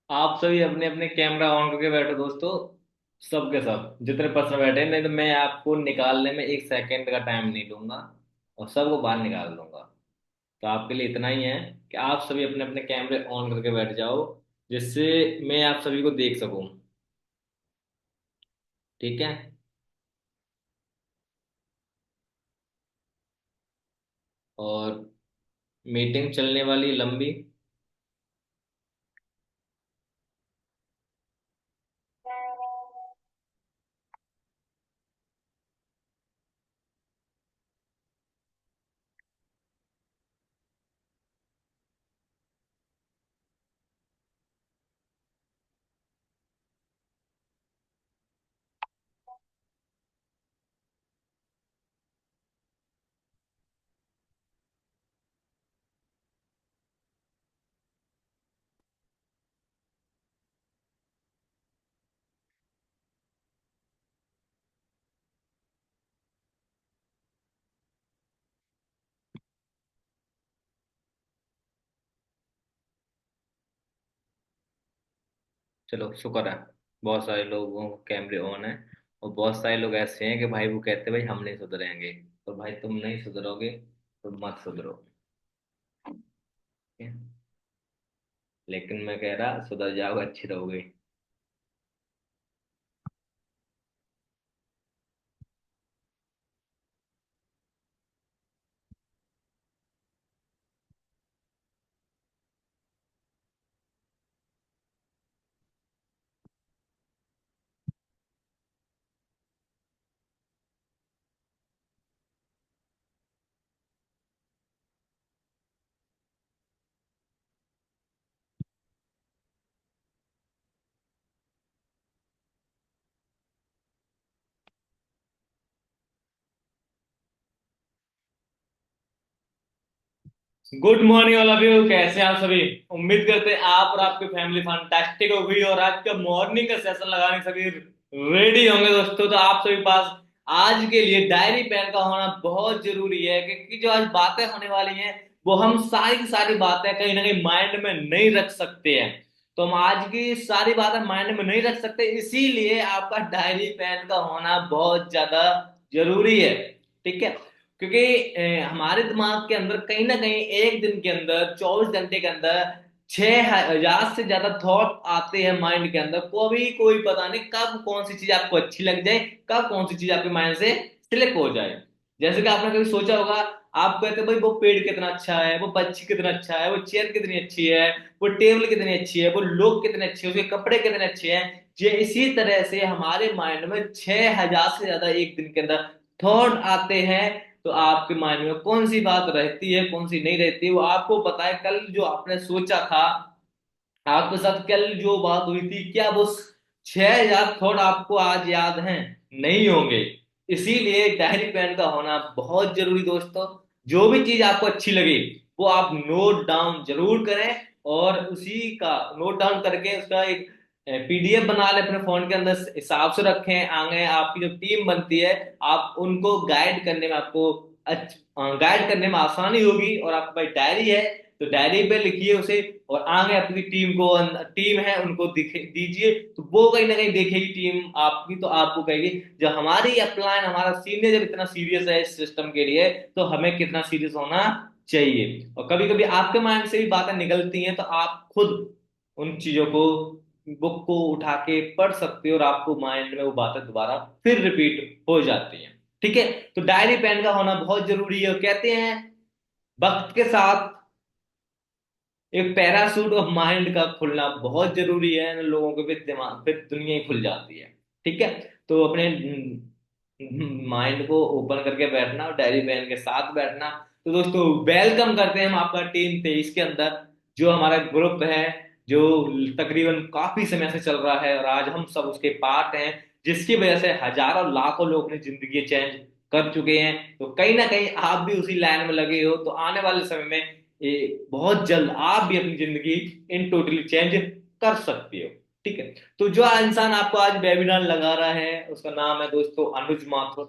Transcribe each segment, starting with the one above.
आप सभी अपने अपने कैमरा ऑन करके बैठो दोस्तों। सबके सब जितने पर्सन बैठे हैं, नहीं तो मैं आपको निकालने में 1 सेकंड का टाइम नहीं लूंगा और सबको बाहर निकाल दूंगा। तो आपके लिए इतना ही है कि आप सभी अपने अपने कैमरे ऑन करके बैठ जाओ, जिससे मैं आप सभी को देख सकूं। ठीक है। और मीटिंग चलने वाली लंबी। चलो शुक्र है, बहुत सारे लोगों के कैमरे ऑन है। और बहुत सारे लोग ऐसे हैं कि भाई वो कहते हैं भाई हम नहीं सुधरेंगे। तो भाई तुम नहीं सुधरोगे तो मत सुधरो। ठीक है? लेकिन मैं कह रहा सुधर जाओ अच्छे रहोगे। Good morning all of you, कैसे हैं आप सभी। उम्मीद करते हैं आप और आपकी फैमिली फैंटास्टिक हो गई और आज का मॉर्निंग का सेशन लगाने के सभी रेडी होंगे दोस्तों। तो आप सभी पास आज के लिए डायरी पेन का होना बहुत जरूरी है, क्योंकि जो आज बातें होने वाली हैं वो हम सारी की सारी बातें कहीं ना कहीं माइंड में नहीं रख सकते हैं। तो हम आज की सारी बातें माइंड में नहीं रख सकते, इसीलिए आपका डायरी पेन का होना बहुत ज्यादा जरूरी है। ठीक है। क्योंकि हमारे दिमाग के अंदर कहीं ना कहीं एक दिन के अंदर 24 घंटे के अंदर 6,000 से ज्यादा थॉट आते हैं माइंड के अंदर। कभी कोई पता नहीं कब कौन सी चीज आपको अच्छी लग जाए, कब कौन सी चीज आपके माइंड से स्लिप हो जाए। जैसे कि आपने कभी सोचा होगा, आप कहते हैं भाई वो पेड़ कितना अच्छा है, वो पक्षी कितना अच्छा है, वो चेयर कितनी अच्छी है, वो टेबल कितनी अच्छी है, वो लोग कितने अच्छे हैं, उसके कपड़े कितने अच्छे हैं। ये इसी तरह से हमारे माइंड में 6,000 से ज्यादा एक दिन के अंदर थॉट आते हैं। तो आपके माइंड में कौन सी बात रहती है कौन सी नहीं रहती है वो आपको पता है। कल जो आपने सोचा था, आपके साथ कल जो बात हुई थी, क्या वो 6,000 थॉट आपको आज याद हैं? नहीं होंगे। इसीलिए डायरी पेन का होना बहुत जरूरी दोस्तों। जो भी चीज आपको अच्छी लगे वो आप नोट डाउन जरूर करें, और उसी का नोट डाउन करके उसका एक पीडीएफ बना ले अपने फोन के अंदर, हिसाब से रखें। आगे आपकी जो टीम बनती है, आप उनको गाइड करने में आपको गाइड करने में आसानी होगी। और आपका भाई डायरी है तो डायरी पे लिखिए उसे, और आगे अपनी टीम को, टीम है उनको दीजिए। तो वो कहीं ना कहीं देखेगी टीम आपकी, तो आपको कहेगी जब हमारी अपलाइन हमारा सीनियर जब इतना सीरियस है इस सिस्टम के लिए, तो हमें कितना सीरियस होना चाहिए। और कभी कभी आपके माइंड से भी बातें निकलती हैं, तो आप खुद उन चीजों को, बुक को उठा के पढ़ सकते हो और आपको माइंड में वो बातें दोबारा फिर रिपीट हो जाती हैं। ठीक है। तो डायरी पेन का होना बहुत जरूरी है। और कहते हैं वक्त के साथ एक पैरासूट ऑफ माइंड का खुलना बहुत जरूरी है। लोगों के फिर दिमाग, फिर दुनिया ही खुल जाती है। ठीक है। तो अपने माइंड को ओपन करके बैठना और डायरी पेन के साथ बैठना। तो दोस्तों वेलकम करते हैं हम आपका टीम 23 के अंदर, जो हमारा ग्रुप है, जो तकरीबन काफी समय से चल रहा है और आज हम सब उसके पार्ट हैं, जिसकी वजह से हजारों लाखों लोग अपनी जिंदगी चेंज कर चुके हैं। तो कहीं ना कहीं आप भी उसी लाइन में लगे हो, तो आने वाले समय में बहुत जल्द आप भी अपनी जिंदगी इन टोटली चेंज कर सकती हो। ठीक है। तो जो इंसान आपको आज वेबिनार लगा रहा है उसका नाम है दोस्तों अनुज माथुर।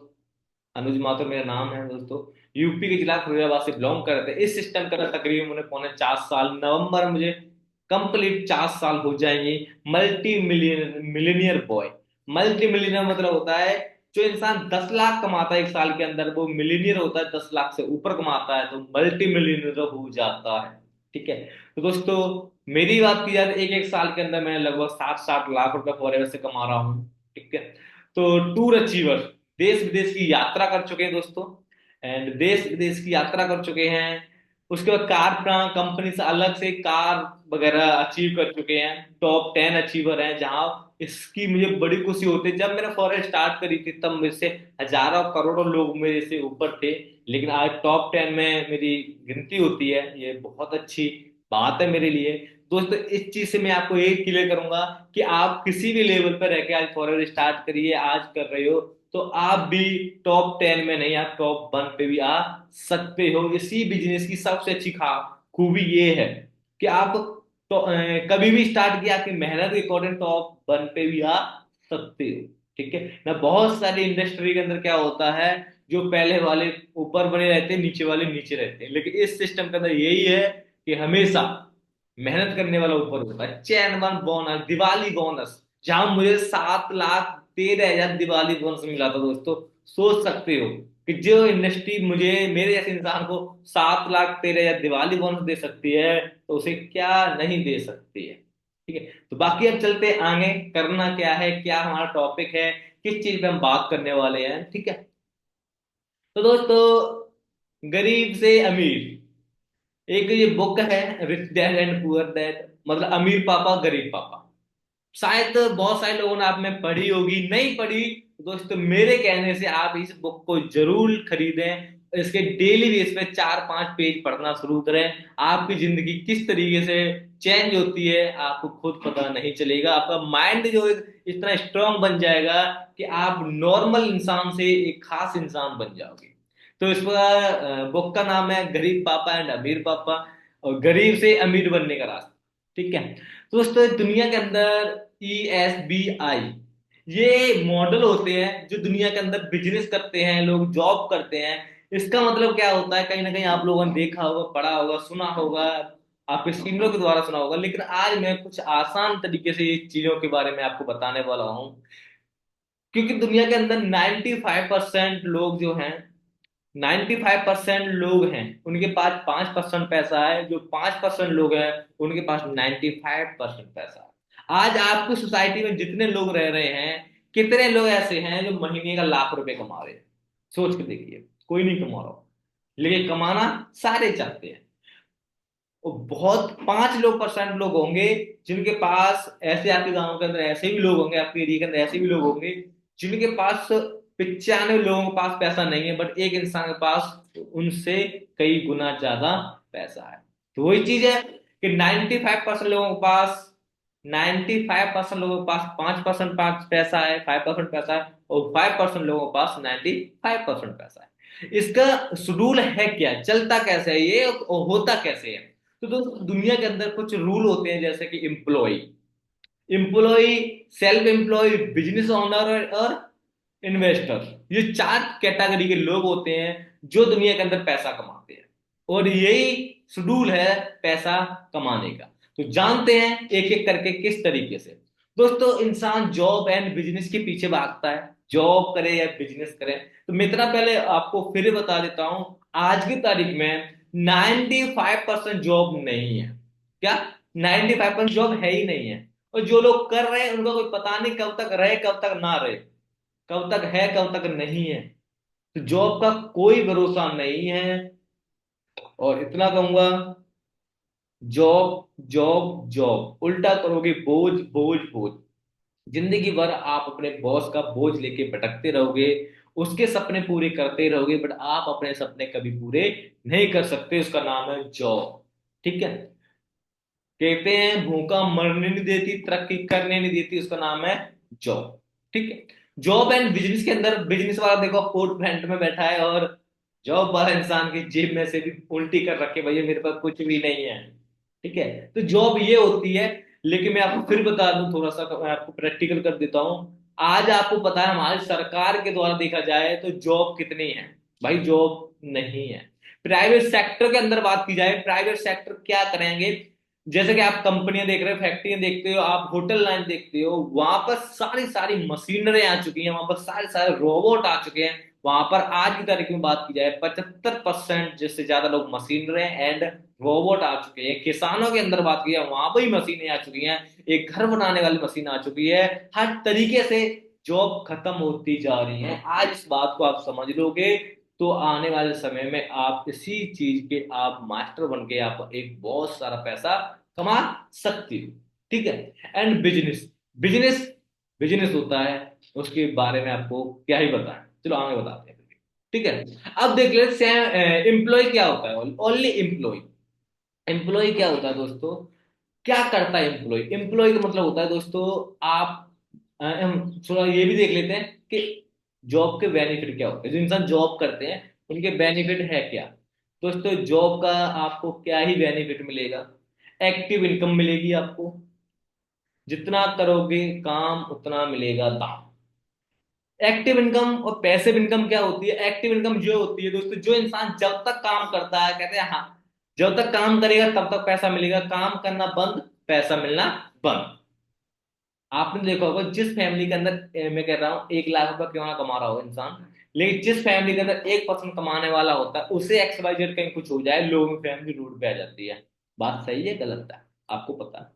अनुज माथुर मेरा नाम है दोस्तों। यूपी के जिला फिरोजाबाद से बिलोंग करते हैं। इस सिस्टम का तकरीबन मुझे 4.5 साल, नवंबर में मुझे कंप्लीट 4 साल हो जाएंगे। Multi millionaire boy. Multi millionaire मतलब होता है जो इंसान 10 लाख कमाता है एक साल के अंदर, वो मिलियनियर होता है, 10 लाख से ऊपर कमाता है तो मल्टी मिलियनियर हो जाता है। ठीक है। तो दोस्तों, मेरी बात की जाए तो एक एक साल के अंदर मैं लगभग 60-60 लाख रुपए फॉरेवर से कमा रहा हूँ। ठीक है। तो टूर अचीवर, देश विदेश की यात्रा कर चुके हैं दोस्तों, एंड देश विदेश की यात्रा कर चुके हैं। उसके बाद कार कंपनी से अलग से कार वगैरह अचीव कर चुके हैं, टॉप 10 अचीवर हैं। जहां इसकी मुझे बड़ी खुशी होती है, जब मैंने फॉरेस्ट स्टार्ट करी थी तब मुझसे हजारों करोड़ों लोग मेरे से ऊपर थे, लेकिन आज टॉप 10 में मेरी गिनती होती है। ये बहुत अच्छी बात है मेरे लिए। दोस्तों, इस चीज से मैं आपको ये क्लियर करूंगा कि आप किसी भी लेवल पर रह के आज फॉरेस्ट स्टार्ट करिए, आज कर रहे हो तो आप भी टॉप 10 में नहीं, आप टॉप 1 पे भी आ सकते हो। इसी बिजनेस की सबसे अच्छी खूबी ये है कि आप तो कभी भी स्टार्ट किया, आपकी मेहनत के अकॉर्डिंग टॉप 1 पे भी आ सकते हो। ठीक है ना। बहुत सारी इंडस्ट्री के अंदर क्या होता है, जो पहले वाले ऊपर बने रहते हैं, नीचे वाले नीचे रहते हैं, लेकिन इस सिस्टम के अंदर यही है कि हमेशा मेहनत करने वाला ऊपर होता है। चैनवन बोनस, दिवाली बोनस, जहां मुझे 7,13,000 दिवाली बोनस मिला था दोस्तों। सोच सकते हो कि जो इंडस्ट्री मुझे, मेरे जैसे इंसान को 7,13,000 दिवाली बोनस दे सकती है, तो उसे क्या नहीं दे सकती है। ठीक है। तो बाकी अब चलते आगे, करना क्या है, क्या हमारा टॉपिक है, किस चीज पे हम बात करने वाले हैं। ठीक है। तो दोस्तों, गरीब से अमीर, एक ये बुक है, rich dad and poor dad, मतलब अमीर पापा गरीब पापा। शायद बहुत सारे लोगों ने आप में पढ़ी होगी, नहीं पढ़ी तो दोस्तों मेरे कहने से आप इस बुक को जरूर खरीदें। इसके डेली बेस पे 4-5 पेज पढ़ना शुरू करें। आपकी जिंदगी किस तरीके से चेंज होती है आपको खुद पता नहीं चलेगा। आपका माइंड जो इतना स्ट्रांग बन जाएगा कि आप नॉर्मल इंसान से एक खास इंसान बन जाओगे। तो इस बुक का नाम है गरीब पापा एंड अमीर पापा, और गरीब से अमीर बनने का रास्ता। ठीक है। तो दोस्तों, दुनिया के अंदर ESBI, ये मॉडल होते हैं जो दुनिया के अंदर बिजनेस करते हैं, लोग जॉब करते हैं। इसका मतलब क्या होता है, कहीं ना कहीं आप लोगों ने देखा होगा, पढ़ा होगा, सुना होगा, आपके सीनियरों के द्वारा सुना होगा, लेकिन आज मैं कुछ आसान तरीके से ये चीजों के बारे में आपको बताने वाला हूँ। क्योंकि दुनिया के अंदर 95% लोग जो हैं, 95% लोग हैं उनके पास 5% पैसा है, जो 5% लोग हैं उनके पास 95% पैसा है। आज आपकी सोसाइटी में जितने लोग रह रहे हैं, कितने लोग ऐसे हैं जो महीने का लाख रुपए कमा रहे हैं? सोच के देखिए, कोई नहीं कमा रहा, लेकिन कमाना सारे चाहते हैं। और बहुत 5 लोग % लोग होंगे जिनके पास, ऐसे आपके गांव के अंदर ऐसे भी लोग होंगे, आपके एरिया के अंदर ऐसे भी लोग होंगे जिनके पास 95 लोगों के पास पैसा नहीं है, बट एक इंसान के पास उनसे कई गुना ज्यादा पैसा है। तो वही चीज है कि 95% लोगों के पास, 95% लोगों के पास 5% पास पैसा है, 5% पैसा है, और 5% लोगों के पास 95% पैसा है। इसका शेड्यूल है क्या, चलता कैसे है ये, और होता कैसे है? तो दोस्तों, दुनिया के अंदर कुछ रूल होते हैं, जैसे कि employ, employ, self employ, business owner और इन्वेस्टर। ये 4 कैटेगरी के लोग होते हैं जो दुनिया के अंदर पैसा कमाते हैं, और यही शेड्यूल है पैसा कमाने का। तो जानते हैं एक एक करके किस तरीके से। दोस्तों, इंसान जॉब एंड बिजनेस के पीछे भागता है, जॉब करे या बिजनेस करे। तो मैं इतना पहले आपको फिर बता देता हूं, आज की तारीख में 95% जॉब नहीं है। क्या? 95% जॉब है ही नहीं है। और जो लोग कर रहे हैं उनका कोई पता नहीं कब तक रहे कब तक ना रहे, कब तक है कब तक नहीं है। तो जॉब का कोई भरोसा नहीं है। और इतना कहूंगा, जॉब जॉब जॉब उल्टा करोगे, बोझ बोझ बोझ, जिंदगी भर आप अपने बॉस का बोझ लेके भटकते रहोगे, उसके सपने पूरे करते रहोगे, बट आप अपने सपने कभी पूरे नहीं कर सकते। उसका नाम है जॉब। ठीक है। कहते हैं भूखा मरने नहीं देती, तरक्की करने नहीं देती, उसका नाम है जॉब। ठीक है। जॉब एंड बिजनेस के अंदर, बिजनेस वाला देखो कोट पैंट में बैठा है, और जॉब वाला इंसान की जेब में से भी उल्टी कर रखे, भैया मेरे पास कुछ भी नहीं है। ठीक है। तो जॉब ये होती है। लेकिन मैं आपको फिर बता दूं, थोड़ा सा मैं आपको प्रैक्टिकल कर देता हूं। आज आपको पता है हमारी सरकार के द्वारा देखा जाए तो जॉब कितनी है? भाई जॉब नहीं है। प्राइवेट सेक्टर के अंदर बात की जाए, प्राइवेट सेक्टर क्या करेंगे? जैसे कि आप कंपनियां देख रहे हो, फैक्ट्रियां देखते हो, आप होटल लाइन देखते हो, वहां पर सारी सारी मशीनरी आ चुकी हैं, वहां पर सारे सारे रोबोट आ चुके हैं। वहां पर आज की तारीख में बात की जाए 75% जिससे ज्यादा लोग मशीनरी एंड रोबोट आ चुके हैं। किसानों के अंदर बात की जाए, वहां पर ही मशीनें आ चुकी हैं। एक घर बनाने वाली मशीन आ चुकी है। हर तरीके से जॉब खत्म होती जा रही है। आज इस बात को आप समझ लोगे तो आने वाले समय में आप इसी चीज के आप मास्टर बन के आप एक बहुत सारा पैसा कमा सकती हो। ठीक है। एंड बिजनेस, बिजनेस बिजनेस होता है, उसके बारे में आपको क्या ही बताएं, चलो आगे बताते हैं। ठीक है। अब देख लेते हैं एम्प्लॉय क्या होता है। ओनली एम्प्लॉय, एम्प्लॉय क्या होता है दोस्तों, क्या करता है एम्प्लॉय। एम्प्लॉय का मतलब होता है दोस्तों, आप हम थोड़ा ये भी देख लेते हैं कि जॉब के बेनिफिट क्या होते हैं। जो इंसान जॉब करते हैं उनके बेनिफिट है क्या। दोस्तों जॉब का आपको क्या ही बेनिफिट मिलेगा, एक्टिव इनकम मिलेगी आपको। जितना करोगे काम उतना मिलेगा दाम। एक्टिव इनकम और पैसिव इनकम क्या होती है। एक्टिव इनकम जो होती है दोस्तों, जो इंसान जब तक काम करता है, कहते हैं हाँ, जब तक काम करेगा तब तक पैसा मिलेगा, काम करना बंद पैसा मिलना बंद। आपने देखा होगा जिस फैमिली के अंदर मैं कह रहा हूँ 1 लाख रुपए क्यों ना कमा रहा हो इंसान, लेकिन जिस फैमिली के अंदर 1% कमाने वाला होता है, उसे XYZ कहीं कुछ हो जाए, लोगों की फैमिली रोड पे आ जाती है। बात सही है गलत है, आपको पता है।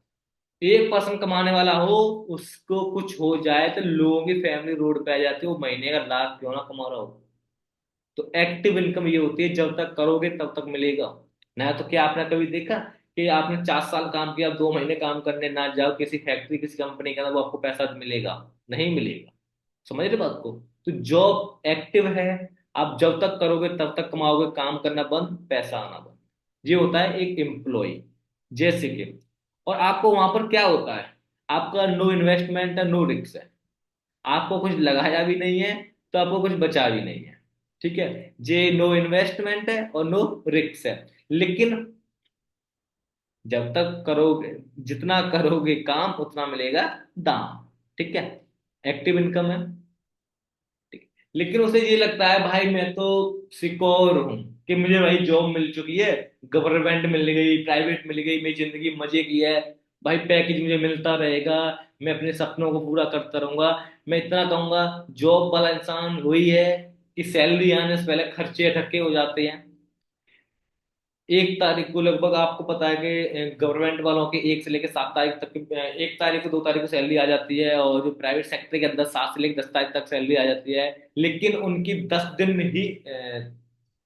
1% कमाने वाला हो, उसको कुछ हो जाए तो लोगों की फैमिली रोड पे आ जाती है, वो महीने का लाख क्यों ना कमा रहा हो। तो एक्टिव इनकम ये होती है, जब तक करोगे तब तक मिलेगा। ना तो क्या आपने कभी देखा कि आपने 4 साल काम किया, 2 महीने काम करने ना जाओ किसी फैक्ट्री किसी कंपनी के अंदर, वो आपको पैसा मिलेगा, नहीं मिलेगा। समझ रहे बात को। तो जॉब एक्टिव है, आप जब तक करोगे तब तक कमाओगे, काम करना बंद पैसा आना बंद। ये होता है एक एम्प्लॉय। जैसे कि, और आपको वहां पर क्या होता है, आपका नो इन्वेस्टमेंट है, नो रिस्क है। आपको कुछ लगाया भी नहीं है तो आपको कुछ बचा भी नहीं है। ठीक है। जे नो इन्वेस्टमेंट है और नो रिस्क है। लेकिन जब तक करोगे, जितना करोगे काम उतना मिलेगा दाम। ठीक है। एक्टिव इनकम है। ठीक है। लेकिन उसे ये लगता है भाई मैं तो सिक्योर हूं, कि मुझे भाई जॉब मिल चुकी है, गवर्नमेंट मिल गई, प्राइवेट मिल गई, मेरी जिंदगी मजे की है, भाई पैकेज मुझे मिलता रहेगा, मैं अपने सपनों को पूरा करता रहूंगा। मैं इतना कहूंगा, जॉब वाला इंसान वही है कि सैलरी आने से पहले खर्चे इकट्ठे हो जाते हैं। 1 तारीख को लगभग आपको पता है कि गवर्नमेंट वालों के 1 से लेकर 7 तारीख तक 1 तारीख को 2 तारीख को सैलरी आ जाती है, और जो प्राइवेट सेक्टर के अंदर 7 से लेकर 10 तारीख तक सैलरी आ जाती है। लेकिन उनकी 10 दिन ही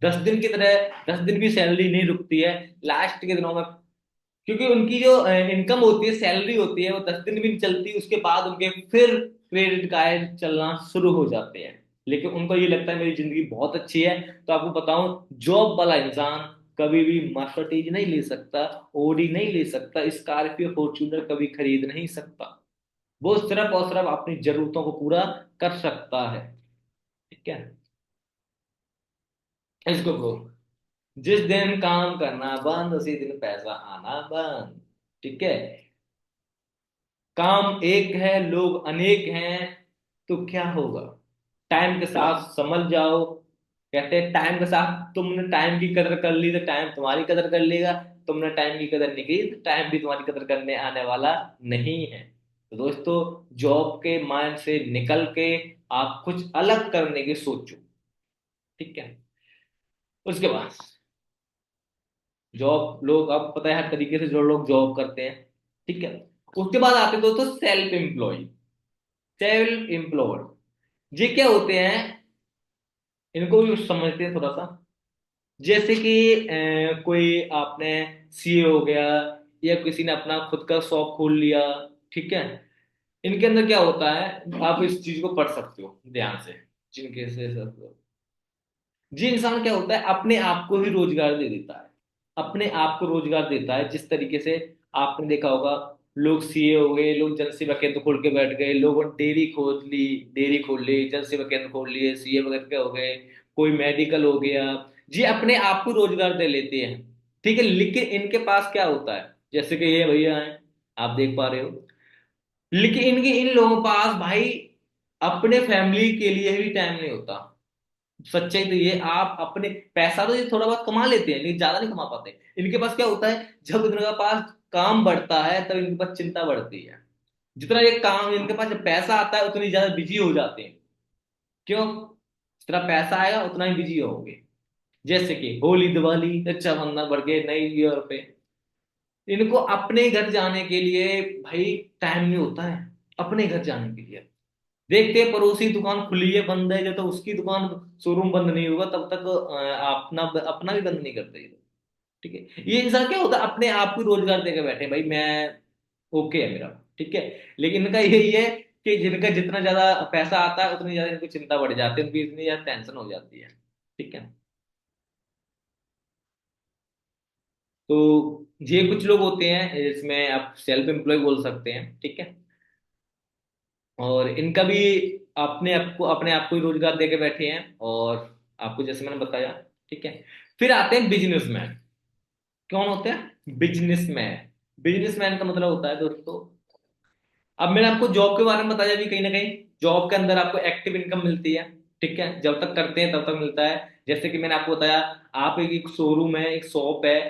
10 दिन की तरह 10 दिन भी सैलरी नहीं रुकती है लास्ट के दिनों में। क्योंकि उनकी जो इनकम होती है, सैलरी होती है, वो 10 दिन भी नहीं चलती, उसके बाद उनके फिर क्रेडिट कार्ड चलना शुरू हो जाते हैं। लेकिन उनको ये लगता है मेरी जिंदगी बहुत अच्छी है। तो आपको बताऊं, जॉब वाला इंसान कभी भी मर्सिडीज नहीं ले सकता, ओडी नहीं ले सकता, स्कॉर्पियो फॉर्च्यूनर कभी खरीद नहीं सकता। वो सिर्फ और सिर्फ अपनी जरूरतों को पूरा कर सकता है। ठीक है। इसको को जिस दिन काम करना बंद उसी दिन पैसा आना बंद। ठीक है। काम एक है, लोग अनेक हैं, तो क्या होगा। टाइम के साथ समझ जाओ। कहते हैं टाइम के साथ तुमने टाइम की कदर कर ली तो टाइम तुम्हारी कदर कर लेगा। तुमने टाइम की कदर नहीं की तो टाइम भी तुम्हारी कदर करने आने वाला नहीं है। तो दोस्तों, जॉब के माइंड से निकल के आप कुछ अलग करने की सोचो। ठीक है। उसके बाद जॉब, लोग अब पता है हर तरीके से जो लोग जॉब करते हैं। ठीक है। उसके बाद आते हैं दोस्तों सेल्फ एम्प्लॉय। सेल्फ एम्प्लॉयड ये क्या होते हैं, इनको भी समझते हैं थोड़ा सा। जैसे कि कोई आपने सीए हो गया, या किसी ने अपना खुद का शॉप खोल लिया। ठीक है। इनके अंदर क्या होता है, आप इस चीज को पढ़ सकते हो ध्यान से। जिनके से सब, जी इंसान क्या होता है, अपने आप को ही रोजगार दे देता है। अपने आप को रोजगार देता है जिस तरीके से आपने देखा होगा, लोग सीए हो गए, लोग जन सेवा केंद्र खोल के बैठ गए, लोगों ने डेयरी खोल ली, जन सेवा केंद्र खोल लिए, सीए वगैरह के हो गए, कोई मेडिकल हो गया। जी अपने आप को रोजगार दे लेते हैं। ठीक है। लेकिन इनके पास क्या होता है, जैसे कि ये भैया हैं, आप देख पा रहे हो, लेकिन इनके इन लोगों के पास भाई अपने फैमिली के लिए भी टाइम नहीं होता। सच्चाई तो ये, आप अपने पैसा तो ये थोड़ा बहुत कमा लेते हैं लेकिन ज्यादा नहीं कमा पाते। इनके पास क्या होता है, जब इनके पास काम बढ़ता है तब इनके पास चिंता बढ़ती है। जितना ये काम इनके पास जब पैसा आता है उतनी ज्यादा बिजी हो जाते हैं। क्यों? जितना पैसा आएगा उतना ही बिजी होगे। जैसे कि होली, दिवाली, रक्षाबंधन बढ़ गए, नई ईयर पे इनको अपने घर जाने के लिए भाई टाइम नहीं होता है। अपने घर जाने के लिए देखते हैं पड़ोसी दुकान खुली है, बंद है, जब तक उसकी दुकान शोरूम बंद नहीं होगा तब तक अपना अपना भी बंद नहीं करते ये लोग। ठीक है, ये इंसान क्या होता है, अपने आप को रोजगार देकर बैठे भाई मैं ओके है मेरा। ठीक है, लेकिन इनका यही है कि जिनका जितना ज्यादा पैसा आता है उतनी ज्यादा इनको चिंता बढ़ जाती है, उनकी इतनी ज्यादा टेंशन हो जाती है। ठीक है, तो ये कुछ लोग होते हैं, इसमें आप सेल्फ एम्प्लॉय बोल सकते हैं। ठीक है, और इनका भी अपने आप को ही रोजगार देके बैठे हैं, और आपको जैसे मैंने बताया। ठीक है, फिर आते हैं बिजनेसमैन। कौन होते हैं? बिजनेसमैन। बिजनेसमैन का मतलब होता है दोस्तों, अब मैंने आपको जॉब के बारे में बताया भी, कहीं ना कहीं जॉब के अंदर आपको एक्टिव इनकम मिलती है। ठीक है, जब तक करते हैं तब तक मिलता है। जैसे कि मैंने आपको बताया, आप एक शोरूम है, एक शॉप है,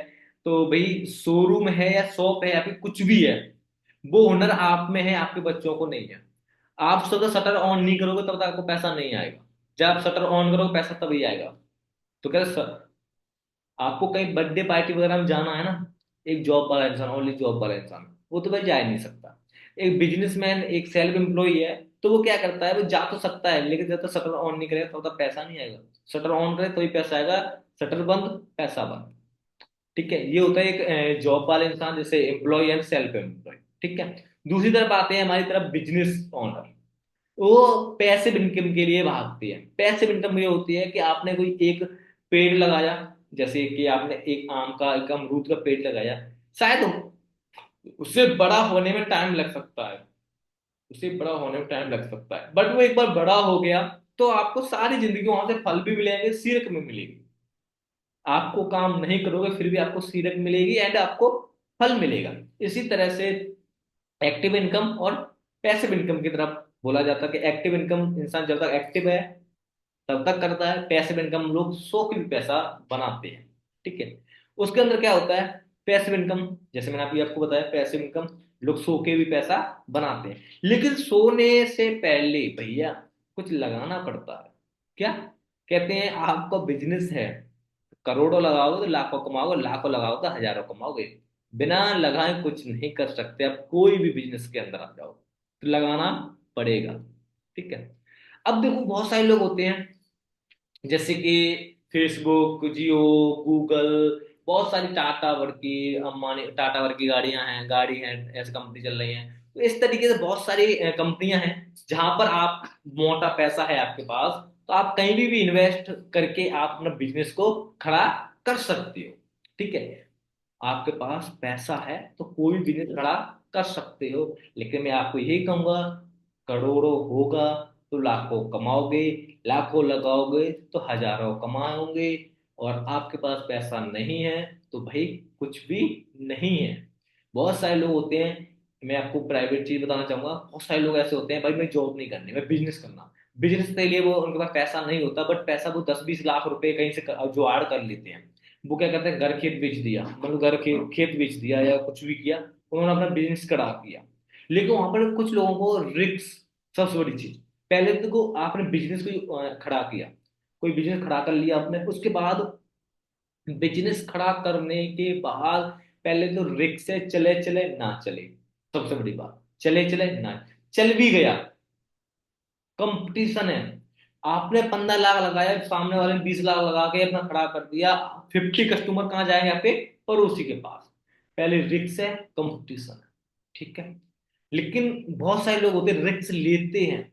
तो भाई शोरूम है या शॉप है या फिर कुछ भी है, वो हुनर आप में है, आपके बच्चों को नहीं है। आप सब शटर ऑन नहीं करोगे तब तक आपको पैसा नहीं आएगा। जब आप शटर ऑन करोगे पैसा तभी आएगा। तो क्या आपको कहीं बर्थडे पार्टी वगैरह में जाना है ना, एक जॉब वाला इंसान, ओनली जॉब वाला इंसान, वो तो भाई जा ही नहीं सकता। एक बिजनेसमैन, एक सेल्फ एम्प्लॉय है, तो वो क्या करता है, वो जा तो सकता है लेकिन जब तक शटर ऑन नहीं करेगा तब तक पैसा नहीं आएगा। शटर ऑन करे तो ही पैसा आएगा, शटर बंद, पैसा बंद। ठीक है, ये होता है एक जॉब वाला इंसान, जैसे एम्प्लॉय एंड सेल्फ एम्प्लॉय। ठीक है, दूसरी तरफ आते हैं हमारी तरफ बिजनेस ओनर। वो पैसिव इनकम के लिए भागती है। पैसिव इनकम ये होती है कि आपने कोई एक पेड़ लगाया, जैसे कि आपने एक आम का, एक अमरूद का पेड़ लगाया, शायद उससे बड़ा होने में टाइम लग सकता है, उससे बड़ा होने में टाइम लग सकता है, बट वो एक बार बड़ा हो गया तो आपको सारी जिंदगी वहां से फल भी मिलेंगे, सीरक में मिलेगी। आपको काम नहीं करोगे फिर भी आपको सीरक मिलेगी एंड आपको फल मिलेगा। इसी तरह से एक्टिव इनकम और पैसिव इनकम की तरफ बोला जाता है कि एक्टिव इनकम इंसान जब तक एक्टिव है तब तक करता है, पैसिव इनकम लोग सो के भी पैसा बनाते हैं। ठीक है, उसके अंदर क्या होता है, पैसिव इनकम, जैसे मैंने अभी आपको बताया, पैसिव इनकम लोग सो के भी पैसा बनाते हैं, लेकिन सोने से पहले भैया कुछ लगाना पड़ता है। क्या कहते हैं, आपका बिजनेस है, करोड़ों लगाओगे तो लाखों कमाओगे, लाखों लगाओगे तो हजारों कमाओगे। बिना लगाए कुछ नहीं कर सकते। आप कोई भी बिजनेस के अंदर आ जाओ तो लगाना पड़ेगा। ठीक है, अब देखो बहुत सारे लोग होते हैं, जैसे कि फेसबुक, जियो, गूगल, बहुत सारी टाटा वर्की, अंबानी, टाटा वर्की गाड़ियां हैं, गाड़ी हैं, ऐसी कंपनी चल रही हैं। तो इस तरीके से बहुत सारी कंपनियां हैं जहां पर आप, मोटा पैसा है आपके पास, तो आप कहीं भी इन्वेस्ट करके आप अपना बिजनेस को खड़ा कर सकते हो। ठीक है, आपके पास पैसा है तो कोई बिजनेस खड़ा कर सकते हो, लेकिन मैं आपको यही कहूंगा, करोड़ों होगा तो लाखों कमाओगे, लाखों लगाओगे तो हजारों कमाओगे, और आपके पास पैसा नहीं है तो भाई कुछ भी नहीं है। बहुत सारे लोग होते हैं, मैं आपको प्राइवेट चीज बताना चाहूंगा, बहुत सारे लोग ऐसे होते हैं, भाई मैं जॉब नहीं करनी, मैं बिजनेस करना। बिजनेस के लिए वो, उनके पास पैसा नहीं होता, बट पैसा वो 10-20 लाख रुपए कहीं से जुगाड़ कर लेते हैं। वो क्या करते हैं, घर खेत बेच दिया, मतलब घर खेत बेच दिया या कुछ भी किया, उन्होंने अपना बिजनेस खड़ा किया। लेकिन वहां पर कुछ लोगों को रिस्क, सबसे बड़ी चीज, पहले तो को आपने बिजनेस को खड़ा किया, कोई बिजनेस खड़ा कर लिया आपने, उसके बाद बिजनेस खड़ा करने के बाद पहले तो रिस्क से चले चले ना चले, सबसे बड़ी बात, चले चले ना, चल भी गया, कंपटीशन है, आपने 15 लाख लगाया, सामने वाले ने 20 लाख लगा के अपना खड़ा कर दिया, 50 कस्टमर कहाँ जाएंगे आपके? पड़ोसी के पास। पहले रिक्स है, कंपटीशन है। ठीक है, लेकिन बहुत सारे लोग होते हैं रिक्स लेते हैं,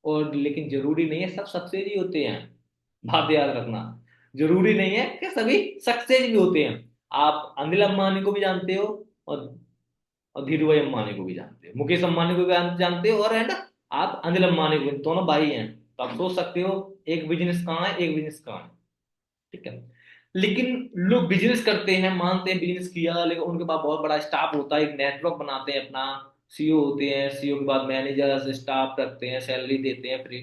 और लेकिन जरूरी नहीं है सब सक्सेस ही होते हैं। बात याद रखना, जरूरी नहीं है कि सभी सक्सेस भी होते हैं। आप अनिल अंबानी को भी जानते हो, और धीरू भाई अंबानी को भी जानते हो, मुकेश अंबानी को भी जानते हो, और है ना, आप अनिल अंबानी को भी, दोनों भाई हैं, तो आप सोच सकते हो एक बिजनेस कहाँ है, एक बिजनेस कहाँ है। ठीक है, लेकिन लोग बिजनेस करते हैं, मानते हैं बिजनेस किया, लेकिन उनके पास बहुत बड़ा स्टाफ होता है, एक नेटवर्क बनाते हैं अपना, सीईओ होते हैं, सीईओ के बाद मैनेजर, स्टाफ रखते हैं, सैलरी देते हैं फ्री।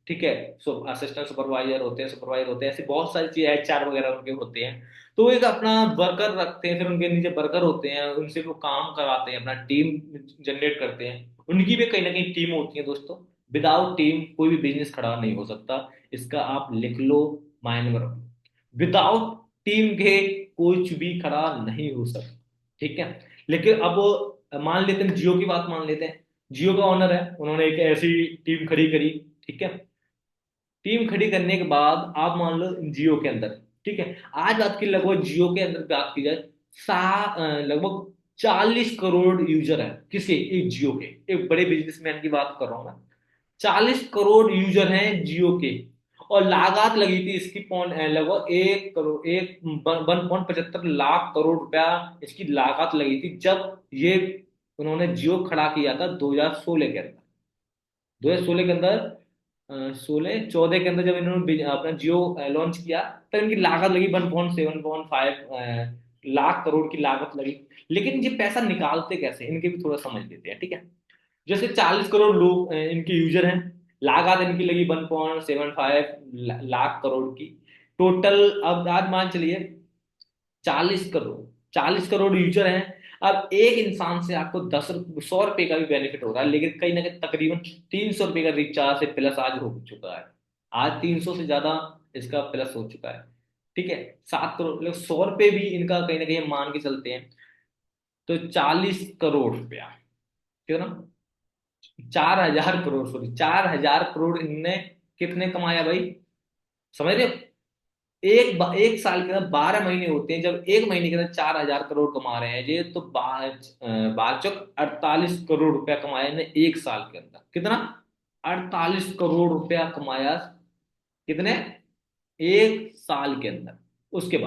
ठीक है। सो असिस्टेंट सुपरवाइजर होते हैं, सुपरवाइजर होते हैं, ऐसी बहुत सारी चीजें, HR वगैरह उनके होते हैं। तो वो एक अपना वर्कर रखते हैं, फिर उनके नीचे वर्कर होते हैं, उनसे वो काम कराते हैं, अपना टीम जनरेट करते हैं। उनकी भी कहीं ना कहीं टीम होती है दोस्तों। विदाउट टीम कोई भी बिजनेस खड़ा नहीं हो सकता। इसका आप लिख लो, माइंड में रखो, विदाउट टीम के कुछ भी खड़ा नहीं हो सकता। ठीक है। लेकिन अब मान लेते हैं, जियो की बात मान लेते हैं। जियो का ओनर है, उन्होंने एक ऐसी टीम खड़ी करी। ठीक है। टीम खड़ी करने के बाद आप मान लो जियो के अंदर, ठीक है, आज बात की लगभग जियो के अंदर बात की जाए, लगभग 40 करोड़ यूजर है, किसके, एक जियो के, एक बड़े बिजनेसमैन की बात कर रहा हूं मैं। 40 करोड़ यूजर हैं जियो के। और लागत लगी थी इसकी लगभग 1 करोड़, 1.75 लाख करोड़ रुपया इसकी लागत लगी थी, जब ये उन्होंने जियो खड़ा किया था 2016 के अंदर। 2016 के अंदर, 16 14 के अंदर जब इन्होंने अपना जियो लॉन्च किया, तो इनकी लागत लगी 1.75 लाख करोड़ की लागत लगी। लेकिन ये पैसा निकालते कैसे, इनके भी थोड़ा समझ लेते हैं। ठीक है। जैसे 40 करोड़ लोग इनके यूजर हैं, लागत इनकी लगी 1.75 लाख करोड़ की टोटल। अब आज मान चलिए 40 करोड़, 40 करोड़ यूजर हैं। अब एक इंसान से आपको 100 रुपए का भी बेनिफिट हो रहा है, लेकिन कहीं ना कहीं तकरीबन 300 रुपए का रिचार्ज से प्लस आज हो चुका है। आज 300 से ज्यादा इसका प्लस हो चुका है। ठीक है। 7 करोड़, मतलब 100 रुपए भी इनका कहीं ना कहीं मान के चलते हैं, तो 40 करोड़ रुपया, ठीक है ना। 4,000 करोड़, सॉरी, 4,000 करोड़ इनने कितने कमाया भाई, समझ रहे हो। एक साल के अंदर 12 महीने होते हैं, जब एक महीने के अंदर 4,000 करोड़ कमा रहे हैं ये, तो 48 करोड़ रुपया कमाया इन्हें एक साल के अंदर। कितना, 48 करोड़ रुपया कमाया, कितने, एक साल के अंदर। उसके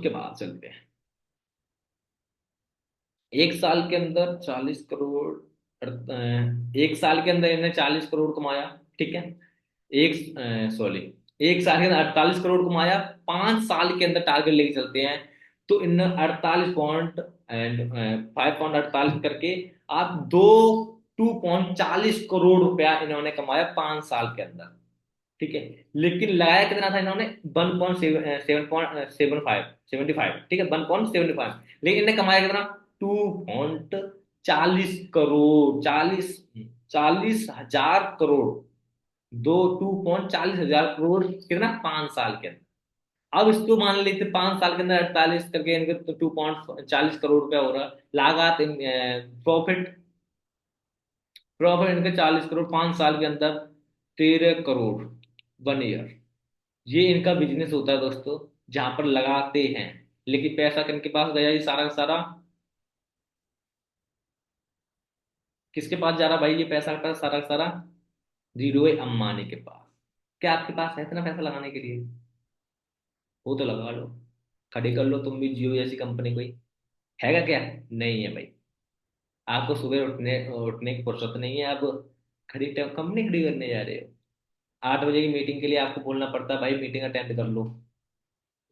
बाद, चलते हैं। एक साल के अंदर 40 करोड़, एक साल के अंदर इन्हें 40 करोड़ कमाया। ठीक है। एक, सॉरी, एक साल के अंदर 48 करोड़ कमाया। 5 साल के अंदर टारगेट लेके चलते हैं, तो इन 48 पॉइंट 5 पॉइंट 48 करके आप 2.40 करोड़ रुपया इन्होंने कमाया 5 साल के अंदर। ठीक है। लेकिन लगाया कितना था इन्होंने, 1.7 पॉइंट 75, ठीक है, 1.75, लेकिन इन्हें कमाया कितना, 2.40 करोड़, 40,000 करोड़, 2.40 हजार करोड़, कितना, 5 साल के अंदर। अब इसको मान लेते 5 साल के अंदर 48 करके इनके तो 2.40 करोड़ रुपया हो रहा है लागत। प्रॉफिट, इनके 40 करोड़, 5 साल के अंदर 13 करोड़, 1 ईयर। ये इनका बिजनेस होता है दोस्तों, जहां पर लगाते हैं, लेकिन पैसा किनके पास गया, ये सारा का सारा किसके पास जा रहा भाई, ये पैसा का सारा का सारा धीरूभाई अंबानी के पास। क्या आपके पास है इतना पैसा लगाने के लिए, वो तो लगा लो, खड़ी कर लो तुम भी जियो जैसी कंपनी कोई, हैगा क्या, नहीं है भाई। आपको सुबह उठने उठने की फुर्सत नहीं है, आप खड़ी कंपनी खड़ी करने जा रहे हो। 8 बजे की मीटिंग के लिए आपको बोलना पड़ता है, भाई मीटिंग अटेंड कर लो,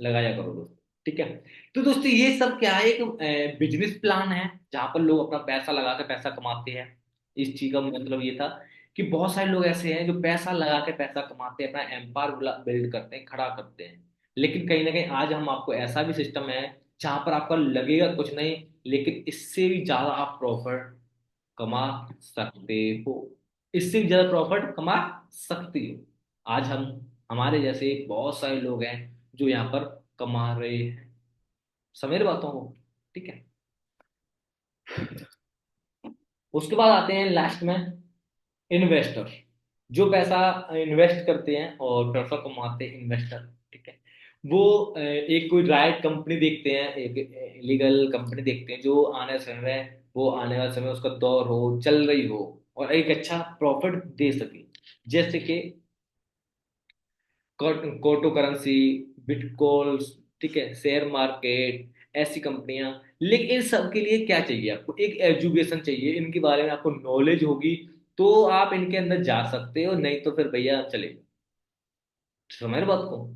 लगाया करो दोस्त। ठीक है। तो दोस्तों ये सब क्या है, एक बिजनेस प्लान है, जहां पर लोग अपना पैसा लगा के पैसा कमाते हैं। इस चीज का मतलब ये था कि बहुत सारे लोग ऐसे हैं जो पैसा लगा के पैसा कमाते हैं, अपना एम्पायर बिल्ड करते हैं, खड़ा करते हैं। लेकिन कहीं ना कहीं आज हम आपको ऐसा भी सिस्टम है जहां पर आपका लगेगा कुछ नहीं, लेकिन इससे भी ज्यादा आप प्रॉफिट कमा सकते हो, इससे भी ज्यादा प्रॉफिट कमा सकते हो। आज हम, हमारे जैसे बहुत सारे लोग हैं जो यहाँ पर कमा रहे हैं, समझ रहे बातों को। ठीक है। उसके बाद आते हैं लास्ट में इन्वेस्टर, जो पैसा इन्वेस्ट करते हैं और पैसा कमाते हैं, इन्वेस्टर। ठीक है। वो एक कोई राइट कंपनी देखते हैं, एक लीगल कंपनी देखते हैं, जो आने समय, वो आने वाले समय उसका दौर हो, चल रही हो, और एक अच्छा प्रॉफिट दे सके। जैसे कि क्रिप्टो करेंसी, बिटकॉइंस, ठीक है, शेयर मार्केट, ऐसी कंपनियां। लेकिन इन सब के लिए क्या चाहिए, आपको एक एजुकेशन चाहिए, इनके बारे में आपको नॉलेज होगी, तो आप इनके अंदर जा सकते हो, नहीं तो फिर भैया चले, समझ रहे बात को।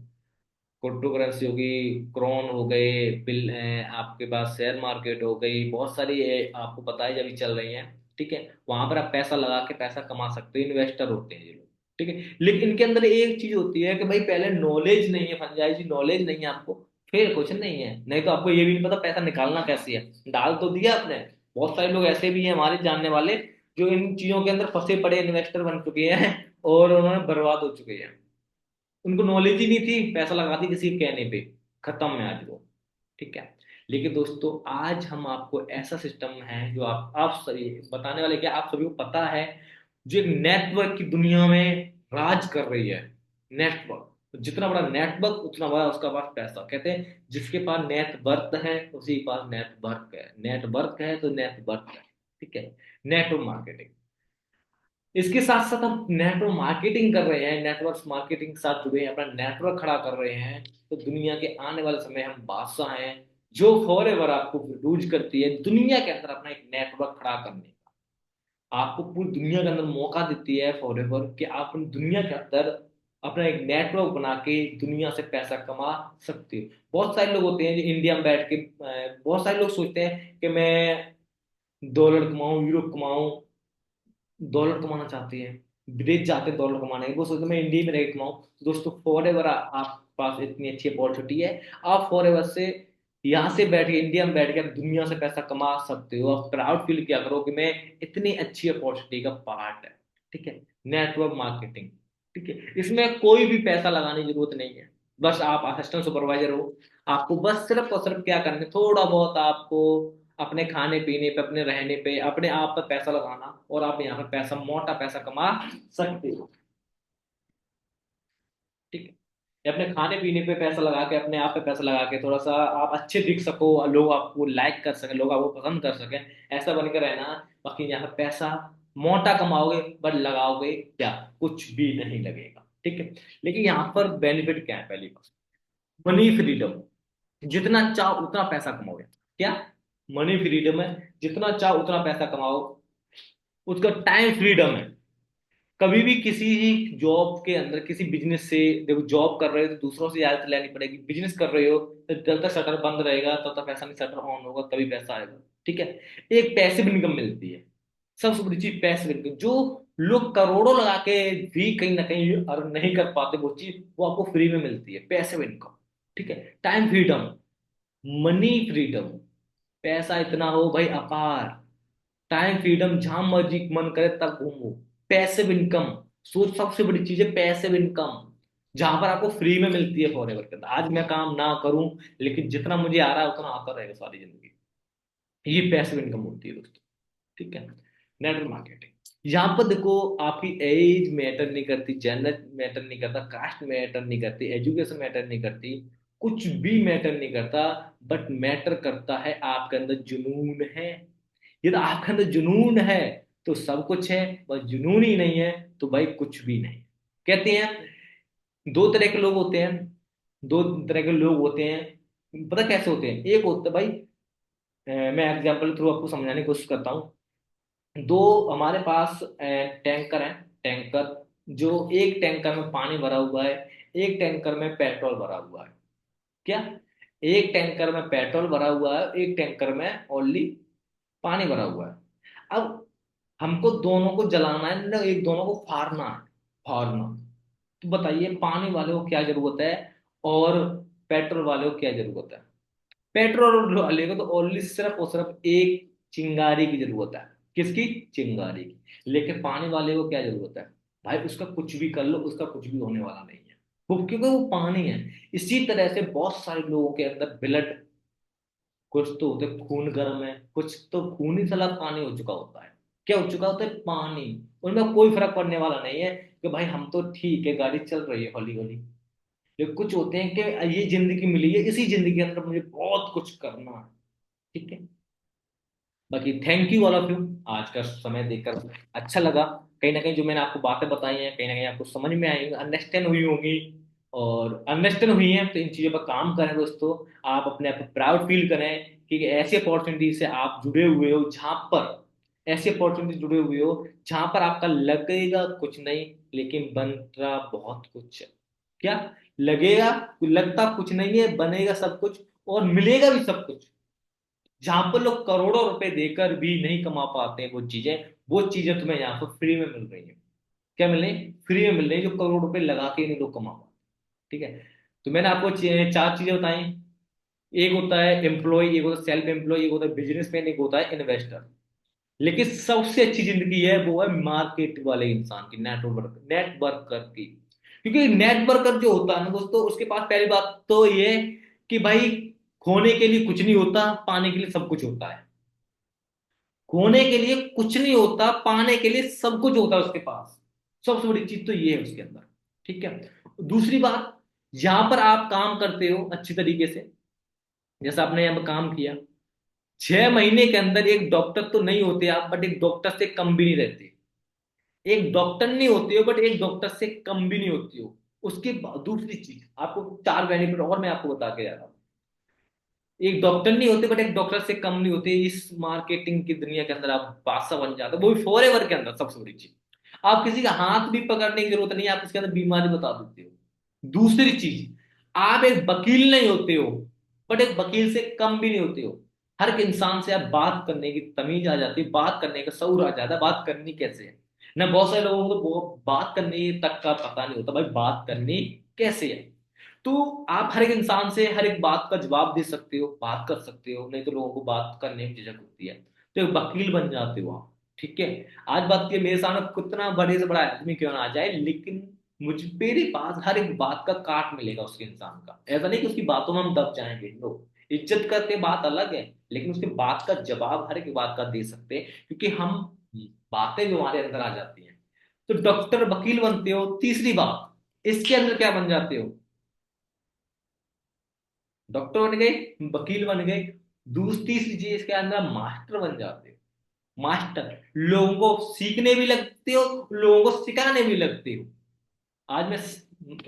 क्रिप्टो करेंसी होगी, क्रोन हो गए, आपके पास शेयर मार्केट हो गई, बहुत सारी आपको पता है, अभी चल रही हैं। ठीक है, वहां पर आप पैसा लगा के पैसा कमा सकते हो, इन्वेस्टर होते हैं ये लोग। ठीक है, लेकिन इनके अंदर एक चीज होती है कि भाई पहले नॉलेज नहीं है, फ्रेंचाइजी नॉलेज नहीं है आपको, फिर कुछ नहीं है। नहीं तो आपको ये भी नहीं पता पैसा निकालना कैसे है, डाल तो दिया आपने। बहुत सारे लोग ऐसे भी हैं हमारे जानने वाले जो इन चीजों के अंदर फंसे पड़े इन्वेस्टर बन चुके हैं और उन्होंने बर्बाद हो चुके हैं। उनको नॉलेज ही नहीं थी, पैसा लगा दी किसी के कहने पे, खत्म है आज वो। ठीक है, लेकिन दोस्तों आज हम आपको ऐसा सिस्टम है जो आप सही बताने वाले, क्या आप सभी को पता है, जो एक नेटवर्क की दुनिया में राज कर रही है। नेटवर्क, जितना बड़ा नेटवर्क उतना बड़ा उसका पास पैसा। कहते हैं जिसके पास नेटवर्थ है उसी के पास नेटवर्क है, नेटवर्क है तो नेटवर्क है। ठीक है, नेटवर्क मार्केटिंग, इसके साथ साथ हम नेटवर्क मार्केटिंग कर रहे हैं, नेटवर्क मार्केटिंग के साथ जुड़े हैं, अपना नेटवर्क खड़ा कर रहे हैं। तो दुनिया के आने वाले समय हम बादशाह हैं जो फॉर एवर आपको प्रोड्यूस करती है दुनिया के अंदर अपना एक नेटवर्क खड़ा करने का। आपको पूरी दुनिया के अंदर मौका देती है फॉर एवर कि आप अपनी दुनिया के अंदर अपना एक नेटवर्क बना के दुनिया से पैसा कमा सकते हो। बहुत सारे लोग होते हैं जो इंडिया में बैठ के बहुत सारे लोग सोचते हैं कि मैं डॉलर कमाऊं, यूरो कमाऊं, डॉलर कमाना चाहते हैं, विदेश जाते हैं डॉलर कमाने, वो सोचते हैं मैं इंडिया में रह कमाऊं। तो दोस्तों फॉर एवर आप पास इतनी अच्छी अपॉर्चुनिटी है, आप फॉर एवर से यहाँ से बैठ के इंडिया में बैठ के आप दुनिया से पैसा कमा सकते हो। आप प्राउड फील किया करो कि मैं इतनी अच्छी अपॉर्चुनिटी का पार्ट है। ठीक है, नेटवर्क मार्केटिंग। ठीक है, इसमें कोई भी पैसा लगाने की जरूरत नहीं है, बस आप असिस्टेंट सुपरवाइजर हो। आपको बस सिर्फ और सिर्फ क्या करना है, थोड़ा बहुत आपको अपने खाने पीने पे, अपने रहने पे, अपने आप पर पैसा लगाना, और आप यहाँ पे पैसा, मोटा पैसा कमा सकते हो। ठीक है, या अपने खाने पीने पे पैसा लगा के, अपने आप पे पैसा लगा के थोड़ा सा आप अच्छे दिख सको, लोग आपको लाइक कर सके, लोग आपको पसंद कर सके, ऐसा बनकर रहना। बाकी यहाँ पे पैसा मोटा कमाओगे बट लगाओगे क्या, कुछ भी नहीं लगेगा। ठीक है, लेकिन यहाँ पर बेनिफिट क्या है, पहली बात मनी फ्रीडम। जितना चाहो उतना पैसा कमाओगे, क्या मनी फ्रीडम है, जितना चाहो उतना पैसा कमाओ। उसका टाइम फ्रीडम है, कभी भी किसी जॉब के अंदर, किसी बिजनेस से, देखो जॉब कर रहे हो तो दूसरों से इजाजत लेनी पड़ेगी, बिजनेस कर रहे हो तो जब तक शटर बंद रहेगा तब तक पैसा नहीं, शटर ऑन होगा तभी पैसा आएगा। ठीक है, एक पैसिव इनकम मिलती है, सबसे बड़ी चीज पैसिव इनकम, जो लोग करोड़ों लगा के भी कहीं ना कहीं अर्न नहीं कर पाते, वो चीज वो आपको फ्री में मिलती है, पैसिव इनकम। ठीक है, टाइम फ्रीडम, मनी फ्रीडम, पैसा इतना हो भाई अपार, टाइम फ्रीडम, जहां मर्जी मन करे तब घूमो, पैसिव इनकम। सोच, सबसे बड़ी चीज है पैसिव इनकम, जहां पर आपको फ्री में मिलती है फॉर एवर के अंदर। आज मैं काम ना करूं लेकिन जितना मुझे आ रहा है उतना आता रहेगा सारी जिंदगी, ये पैसिव इनकम होती है दोस्तों। ठीक है, नेटवर्क मार्केटिंग, यहाँ पर देखो आपकी एज मैटर नहीं करती, जेंडर मैटर नहीं करता, कास्ट मैटर नहीं करती, एजुकेशन मैटर नहीं करती, कुछ भी मैटर नहीं करता, बट मैटर करता है आपके अंदर जुनून है। ये तो आपके अंदर जुनून है तो सब कुछ है, बस जुनून ही नहीं है तो भाई कुछ भी नहीं। कहते हैं दो तरह के लोग होते हैं, दो तरह के लोग होते हैं, पता कैसे होते हैं, एक होता है भाई, मैं एग्जांपल थ्रू आपको समझाने की कोशिश करता हूँ। दो हमारे पास टैंकर हैं, टैंकर, जो एक टैंकर में पानी भरा हुआ है, एक टैंकर में पेट्रोल भरा हुआ है। क्या, एक टैंकर में पेट्रोल भरा हुआ है, एक टैंकर में ओनली पानी भरा हुआ है। अब हमको दोनों को जलाना है ना, एक दोनों को फाड़ना है, फाड़ना। तो बताइए पानी वाले को क्या जरूरत है और पेट्रोल वाले को क्या जरूरत है। पेट्रोल वाले को तो ओनली सिर्फ और सिर्फ एक चिंगारी की जरूरत है, किसकी, चिंगारी की। लेकिन पानी वाले को क्या जरूरत है, भाई उसका कुछ भी कर लो उसका कुछ भी होने वाला नहीं है, वो क्योंकि वो पानी है। इसी तरह से बहुत सारे लोगों के अंदर ब्लड, कुछ तो होते खून गर्म है, कुछ तो खून ही साला पानी हो चुका होता है। क्या हो चुका होता है, पानी। उनमें कोई फर्क पड़ने वाला नहीं है कि भाई हम तो ठीक है, गाड़ी चल रही है हौली हौली। लेकिन कुछ होते हैं कि ये जिंदगी मिली है, इसी जिंदगी के अंदर मुझे बहुत कुछ करना है। ठीक है, बाकी thank you all of you, आज का समय देखकर अच्छा लगा। कहीं ना कहीं जो मैंने आपको बातें बताई हैं कहीं ना कहीं आपको समझ में आई, अंडरस्टैंड हुई होंगी, और अंडरस्टैंड हुई हैं तो इन चीज़ों पर काम करें दोस्तों। आप अपने आप को प्राउड फील करें कि ऐसी अपॉर्चुनिटी से आप जुड़े हुए हो जहां पर, ऐसी अपॉर्चुनिटी जुड़े हुए हो जहां पर आपका लगेगा कुछ नहीं लेकिन बन रहा बहुत कुछ है। क्या लगेगा, लगता कुछ नहीं है, बनेगा सब कुछ और मिलेगा भी सब कुछ। जहां पर लोग करोड़ों रुपए देकर भी नहीं कमा पाते हैं वो चीजें तुम्हें यहाँ पर फ्री में मिल रही है। क्या मिल रही है? फ्री में मिल रही है, जो करोड़ रुपए लगा के नहीं लोग कमा पाते। ठीक है। तो मैंने आपको चार चीजें बताई। एक होता है एम्प्लॉय, एक होता है सेल्फ एम्प्लॉय, एक होता है बिजनेसमैन, एक होता है इन्वेस्टर। लेकिन सबसे अच्छी जिंदगी है वो है मार्केट वाले इंसान की, नेटवर्कर की। क्योंकि नेटवर्कर जो होता है ना दोस्तों, उसके पास पहली बात तो ये है कि भाई खोने के लिए कुछ नहीं होता, पाने के लिए सब कुछ होता है। खोने के लिए कुछ नहीं होता, पाने के लिए सब कुछ होता है उसके पास। सबसे बड़ी चीज तो ये है उसके अंदर। ठीक है। दूसरी बात, जहां पर आप काम करते हो अच्छी तरीके से, जैसा आपने यहाँ पर काम किया, 6 महीने के अंदर एक डॉक्टर तो नहीं होते आप, बट एक डॉक्टर से कम भी नहीं रहते। एक डॉक्टर नहीं होती हो, बट एक डॉक्टर से कम भी नहीं होती हो। उसके बाद दूसरी चीज आपको, चार बेनिफिट और मैं आपको बता के जा रहा हूं। एक डॉक्टर नहीं होते, बट एक डॉक्टर से कम नहीं होते। इस मार्केटिंग की दुनिया के अंदर आप बादशाह बन जाते हो, वो भी फॉरएवर के अंदर। सबसे बड़ी चीज, आप किसी का हाथ भी पकड़ने की जरूरत नहीं, आप उसके अंदर बीमारी बता देते हो। दूसरी चीज, आप एक वकील नहीं होते हो, बट एक वकील से कम भी नहीं होते हो। हर एक इंसान से आप बात करने की तमीज आ जाती है, बात करने का शऊर आ जाता है, बात करनी कैसे है ना। बहुत सारे लोगों को बात करने तक का पता नहीं होता, भाई बात करनी कैसे है। तो आप हर एक इंसान से हर एक बात का जवाब दे सकते हो, बात कर सकते हो, नहीं तो लोगों को बात करने में झिझक होती है। तो एक वकील बन जाते हो आप। ठीक है। आज बात की, मेरे सामने कितना बड़े से बड़ा आदमी क्यों ना आ जाए, लेकिन मुझ मेरे पास हर एक बात का काट मिलेगा उसके इंसान का। ऐसा नहीं कि उसकी बातों में हम दब जाएंगे, नो। इज्जत करके बात अलग है, लेकिन उसके बात का जवाब हर एक बात का दे सकते हैं, क्योंकि हम बातें जो हमारे अंदर आ जाती हैं। तो डॉक्टर वकील बनते हो। तीसरी बात, इसके अंदर क्या बन जाते हो? डॉक्टर बन गए, वकील बन गए। दूसरी तीसरी चीज इसके अंदर, मास्टर बन जाते हो। मास्टर, लोगों को सीखने भी लगते हो, लोगों को सिखाने भी लगते हो। आज मैं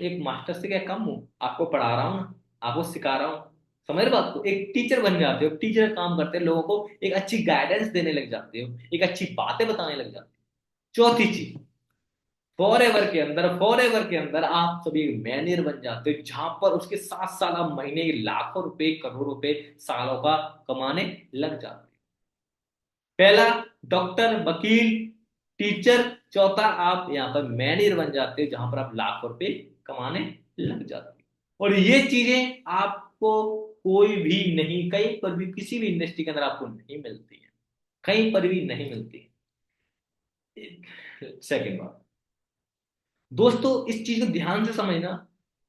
एक मास्टर से क्या कम हूं? आपको पढ़ा रहा हूं ना, आपको सिखा रहा हूं। समझ रहे बात को? एक टीचर बन जाते हो, टीचर का काम करते हैं, लोगों को एक अच्छी गाइडेंस देने लग जाते हो, एक अच्छी बातें बताने लग जाते हो। चौथी चीज, फॉर एवर के अंदर आप सभी एक मैनेजर बन जाते हो, जहां पर उसके 7 साल आप महीने के लाखों रुपए, करोड़ों रुपए, सालों का कमाने लग जाते हो। पहला, डॉक्टर, वकील, टीचर। चौथा, आप यहाँ पर मैनेजर बन जाते हो, जहां पर आप लाखों रुपए कमाने लग जाते हो। और ये चीजें आपको कोई भी नहीं, कहीं पर भी, किसी भी इंडस्ट्री के अंदर आपको नहीं मिलती है, कहीं पर भी नहीं मिलती है। सेकेंड बात, दोस्तों इस चीज को ध्यान से समझना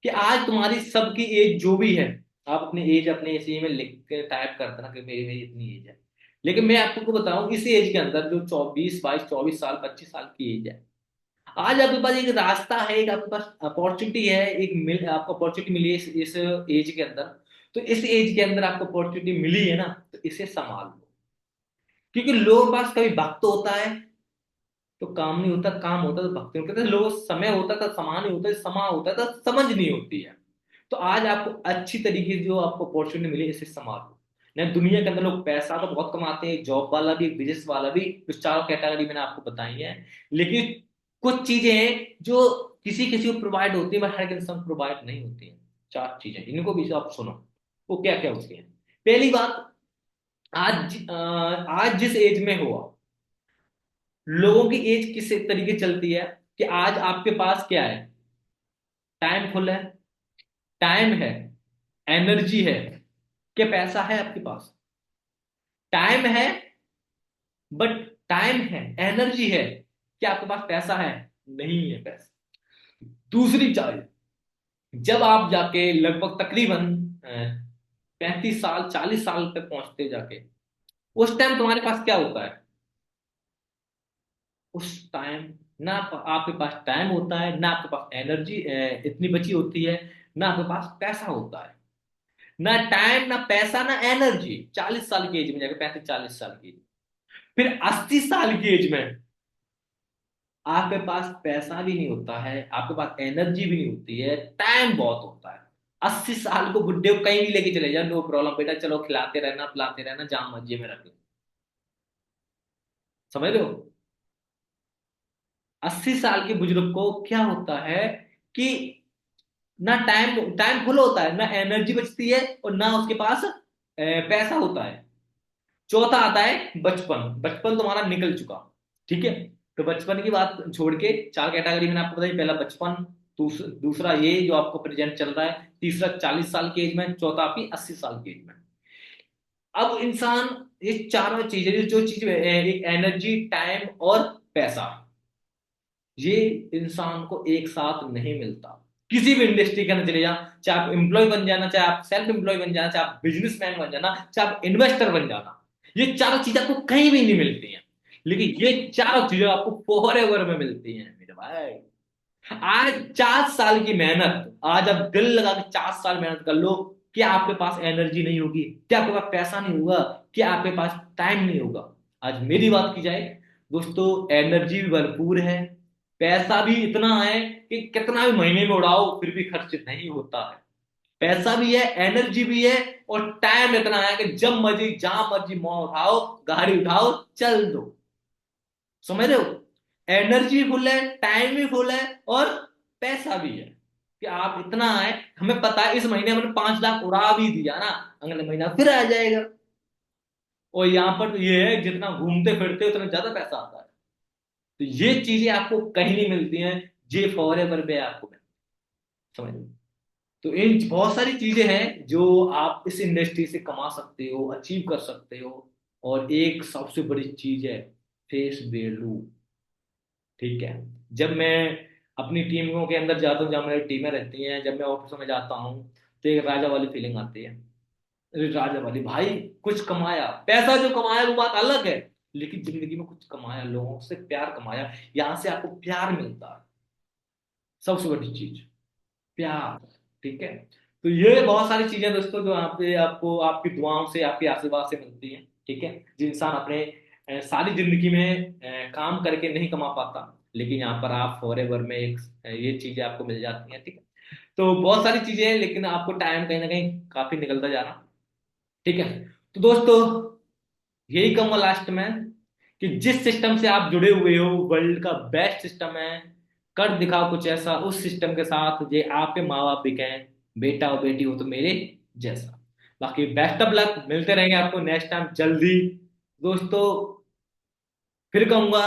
कि आज तुम्हारी सबकी एज जो भी है, आप अपनी एज अपने इसी में लिख के टाइप करते ना कि मेरी मेरी इतनी एज है। लेकिन मैं आपको बताऊं, इस एज के अंदर जो 24, 22, 24 साल, 25 साल की एज है, आज आपके पास एक रास्ता है, एक आपके पास अपॉर्चुनिटी है, आपको अपॉर्चुनिटी मिली है इस एज के अंदर। तो इस एज के अंदर आपको अपॉर्चुनिटी मिली है ना, तो इसे संभाल लो। क्योंकि लोगों के पास कभी वक्त होता है तो काम नहीं होता, काम होता तो भक्ति नहीं करते लोग, समय होता था समा नहीं होता, समा होता था समझ नहीं होती है। तो आज आपको अच्छी तरीके से जो आपको अपॉर्चुनिटी मिली, इसे संभालो। नहीं, दुनिया के अंदर लोग पैसा तो बहुत कमाते हैं, जॉब वाला भी, बिजनेस वाला भी, कुछ चारों कैटेगरी मैंने आपको बताई है। लेकिन कुछ चीजें हैं जो किसी किसी को प्रोवाइड होती है, बट हर इंसान प्रोवाइड नहीं होती है। चार चीजें, इनको भी आप सुनो। वो क्या क्या उसके हैं? पहली बात, आज जिस एज में हो आप, लोगों की एज किस तरीके चलती है कि आज आपके पास क्या है? टाइम फुल है, टाइम है, एनर्जी है। क्या पैसा है आपके पास? टाइम है, बट टाइम है, एनर्जी है। क्या आपके पास पैसा है? नहीं है पैसा। दूसरी चाल, जब आप जाके लगभग तकरीबन 35 साल, 40 साल तक पहुंचते जाके, उस टाइम तुम्हारे पास क्या होता है? उस टाइम ना आपके पास टाइम होता है, ना आपके पास एनर्जी इतनी बची होती है, ना आपके पास पैसा होता है। ना टाइम, ना पैसा, ना एनर्जी। 40 साल की एज में जाकर, 35, 40 साल की एज, फिर 80 साल की एज में आपके पास पैसा भी नहीं होता है, आपके पास एनर्जी भी नहीं होती है, टाइम बहुत होता है। 80 साल को बुढ़े को कहीं भी लेके चले जाओ, नो प्रॉब्लम बेटा, चलो खिलाते रहना, पिलाते रहना, जहां मर्जी में रख लो। समझ रहे हो? 80 साल के बुजुर्ग को क्या होता है कि ना टाइम टाइम फुल होता है, ना एनर्जी बचती है, और ना उसके पास पैसा होता है। चौथा आता है बचपन। बचपन तुम्हारा निकल चुका, ठीक है। तो बचपन की बात छोड़ के चार कैटेगरी मैंने आपको बताई। पहला बचपन, दूसरा ये जो आपको प्रेजेंट चल रहा है, तीसरा 40 साल की एज में, चौथा आपकी 80 साल की एज में। अब इंसान, ये चारों चीजें, जो चीज एक एनर्जी, टाइम और पैसा, ये इंसान को एक साथ नहीं मिलता। किसी भी इंडस्ट्री के अंदर चले जाओ, चाहे आप एम्प्लॉय बन जाना, चाहे आप सेल्फ एम्प्लॉय बन जाना, चाहे आप बिजनेसमैन बन जाना, चाहे आप इन्वेस्टर बन जाना, ये चारों चीजें आपको कहीं भी नहीं मिलती हैं। लेकिन ये चारों चीजें आपको फॉर एवर में मिलती हैं मेरे भाई। आज 4 साल की मेहनत, आज आप दिल लगा के 4 साल मेहनत कर लो, क्या आपके पास एनर्जी नहीं होगी? क्या आपके पास पैसा नहीं होगा? क्या आपके पास टाइम नहीं होगा? आज मेरी बात की जाए दोस्तों, एनर्जी भी भरपूर है, पैसा भी इतना है कि कितना भी महीने में उड़ाओ फिर भी खर्च नहीं होता है। पैसा भी है, एनर्जी भी है, और टाइम इतना है कि जब मर्जी जहां मर्जी मोह उठाओ, गाड़ी उठाओ, चल दो। समझ रहे हो? एनर्जी फुल है, टाइम भी फुल है, और पैसा भी है कि आप इतना है, हमें पता है इस महीने हमने 5 लाख उड़ा भी दिया ना, अगले महीना फिर आ जाएगा। और यहाँ पर तो ये है, जितना घूमते फिरते उतना ज्यादा पैसा आता है। तो ये चीजें आपको कहीं नहीं मिलती हैं, ये फॉर एवर पे आपको मिलती है। समझ लो। तो इन बहुत सारी चीजें हैं जो आप इस इंडस्ट्री से कमा सकते हो, अचीव कर सकते हो। और एक सबसे बड़ी चीज है फेस वैल्यू, ठीक है। जब मैं अपनी टीमों के अंदर जाता हूँ, जहाँ मेरी टीमें रहती हैं, जब मैं ऑफिस में जाता हूँ, तो एक राजा वाली फीलिंग आती है। अरे राजा वाली भाई, कुछ कमाया, पैसा जो कमाया वो बात अलग है, लेकिन जिंदगी में कुछ कमाया, लोगों से प्यार कमाया, यहाँ से आपको प्यार मिलता है। सबसे बड़ी चीज प्यार, ठीक है। तो ये बहुत सारी चीजें दोस्तों जो यहाँ पे आपको आपकी दुआओं से, आपके आशीर्वाद से मिलती हैं, ठीक है। जो इंसान अपने सारी जिंदगी में काम करके नहीं कमा पाता, लेकिन यहाँ पर आप फॉर एवर में एक ये चीजें आपको मिल जाती हैं, ठीक है। तो बहुत सारी चीजें हैं, लेकिन आपको टाइम कहीं ना कहीं काफी निकलता जा रहा, ठीक है। तो दोस्तों, यही कहूंगा लास्ट में कि जिस सिस्टम से आप जुड़े हुए हो, वर्ल्ड का बेस्ट सिस्टम है। कर दिखाओ कुछ ऐसा उस सिस्टम के साथ, जे आपके माँ बाप भी कहें बेटा और बेटी हो तो मेरे जैसा। बाकी बेस्ट ऑफ लक, मिलते रहेंगे आपको नेक्स्ट टाइम जल्दी दोस्तों। फिर कहूंगा,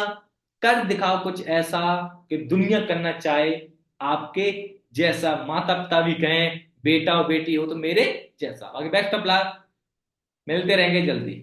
कर दिखाओ कुछ ऐसा कि दुनिया करना चाहे आपके जैसा, माता पिता भी कहें बेटा और बेटी हो तो मेरे जैसा। बाकी बेस्ट ऑफ लक, मिलते रहेंगे जल्दी।